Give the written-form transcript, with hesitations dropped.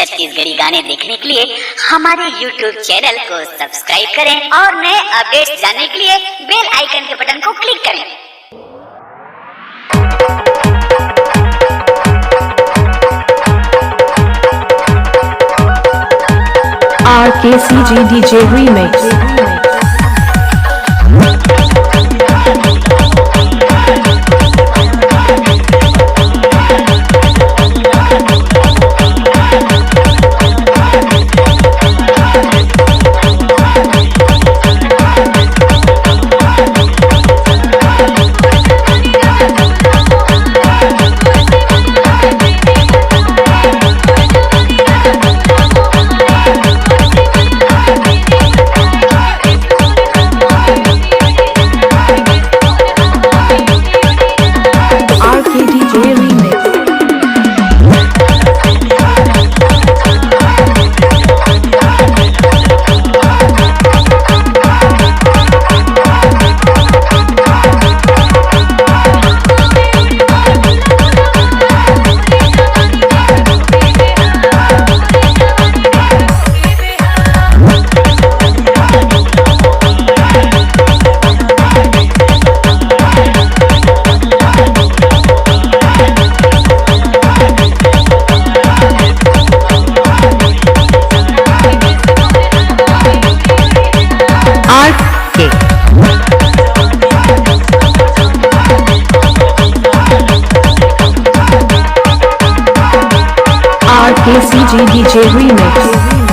छत्तीसगढ़ी गाने देखने के लिए हमारे YouTube चैनल को सब्सक्राइब करें और नए अपडेट्स जानने के लिए बेल आइकन के बटन को क्लिक करें। RKCG DJ Remix। RKCG DJ Remix।